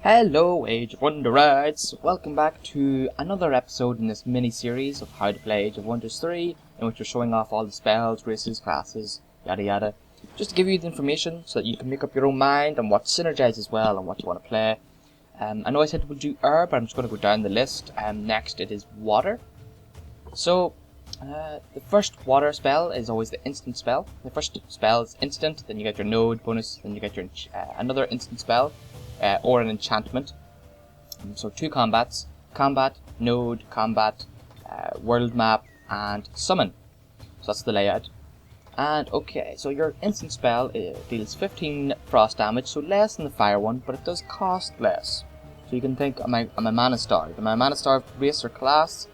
Hello, Age of Wonderites! Welcome back to another episode in this mini-series of How to Play Age of Wonders 3, in which we're showing off all the spells, races, classes, yada yada. Just to give you the information so that you can make up your own mind on what synergises well and what you want to play. I know I said we'll do air, but I'm just going to go down the list. Next it is water. So, the first water spell is always the instant spell. The first spell is instant, then you get your node bonus, then you get your another instant spell. Or an enchantment. So 2 combats: combat, node, combat, world map, and summon. So that's the layout. And okay, so your instant spell deals 15 frost damage, so less than the fire one, but it does cost less. So you can think, am I mana starved? Am I mana starved race or class?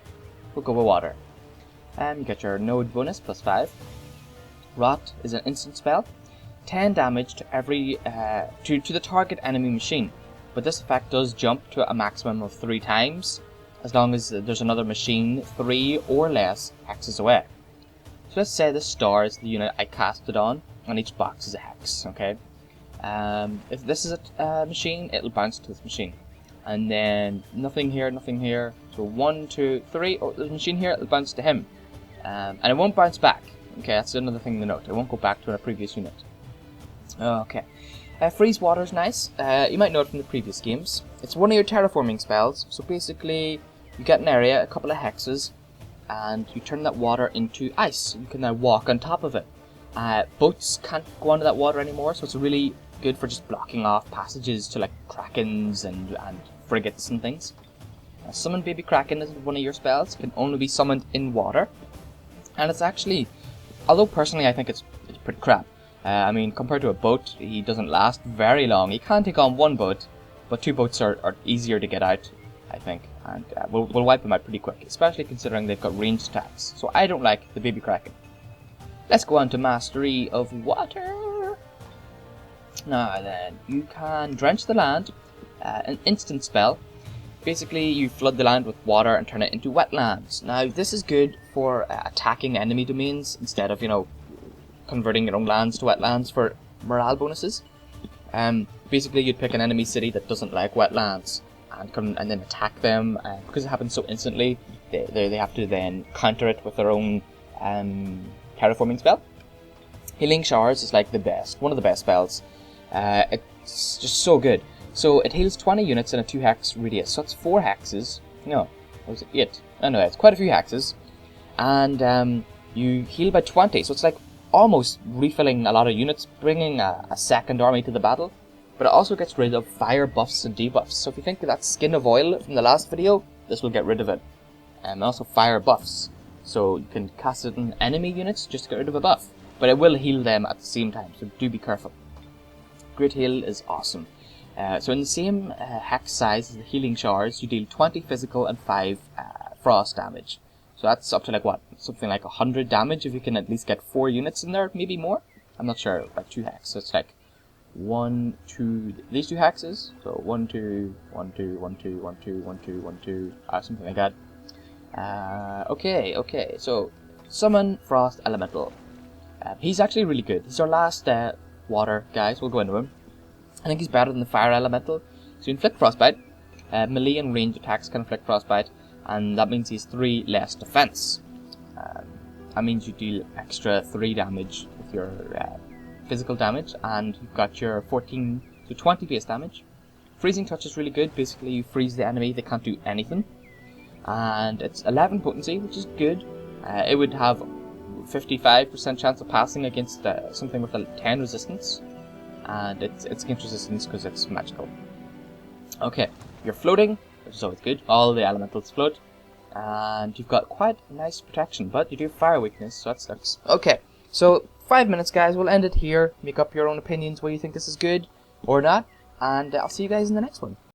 We'll go with water. You get your node bonus plus 5. Rot is an instant spell. 10 damage to every to the target enemy machine, but this effect does jump to a maximum of 3 times as long as there's another machine 3 or less hexes away. So let's say the star is the unit I cast it on, and each box is a hex. Okay, if this is a machine, it'll bounce to this machine, and then nothing here, nothing here. So 1, 2, 3. Oh, there's a machine here. It'll bounce to him, and it won't bounce back. Okay, that's another thing to note. It won't go back to a previous unit. Okay. Freeze water is nice. You might know it from the previous games. It's one of your terraforming spells. So basically, you get an area, a couple of hexes, and you turn that water into ice. You can now walk on top of it. Boats can't go under that water anymore, so it's really good for just blocking off passages to like krakens and frigates and things. Summon Baby Kraken is one of your spells. It can only be summoned in water. And it's actually, although personally I think it's pretty crap. I mean, compared to a boat, he doesn't last very long. He can take on 1 boat, but 2 boats are easier to get out, I think. And we'll wipe them out pretty quick, especially considering they've got ranged attacks. So I don't like the Baby Kraken. Let's go on to Mastery of Water. Now then, you can Drench the Land, an instant spell. Basically, you flood the land with water and turn it into wetlands. Now, this is good for attacking enemy domains instead of, converting your own lands to wetlands for morale bonuses. Basically, you'd pick an enemy city that doesn't like wetlands and then attack them. Because it happens so instantly, they have to then counter it with their own terraforming spell. Healing Showers is like the best, one of the best spells. It's just so good. So it heals 20 units in a 2 hex radius. So it's 4 hexes. No, what was it? 8. Anyway, it's quite a few hexes. And you heal by 20. So it's like almost refilling a lot of units, bringing a second army to the battle. But it also gets rid of fire buffs and debuffs. So if you think of that skin of oil from the last video, this will get rid of it. And also fire buffs. So you can cast it on enemy units just to get rid of a buff. But it will heal them at the same time, so do be careful. Great Heal is awesome. So in the same hex size as the Healing Showers, you deal 20 physical and 5 frost damage. So that's up to like what? Something like 100 damage if you can at least get 4 units in there, maybe more? I'm not sure, like 2 hexes. So it's like 1, 2, these 2 hexes. So 1, 2, 1, 2, 1, 2, 1, 2, 1, 2, 1, 2, something like that. Okay, so Summon Frost Elemental. He's actually really good. He's our last water guys, we'll go into him. I think he's better than the Fire Elemental. So you inflict Frostbite. Melee and range attacks can inflict Frostbite. And that means he's 3 less defense. That means you deal extra 3 damage with your physical damage, and you've got your 14 to 20 base damage. Freezing Touch is really good. Basically, you freeze the enemy; they can't do anything. And it's 11 potency, which is good. It would have 55% chance of passing against something with a 10 resistance, and it's against resistance because it's magical. Okay, you're floating, which is always good. All the elementals float. And you've got quite nice protection, but you do have fire weakness, so that sucks. Okay, so 5 minutes, guys. We'll end it here. Make up your own opinions whether you think this is good or not. And I'll see you guys in the next one.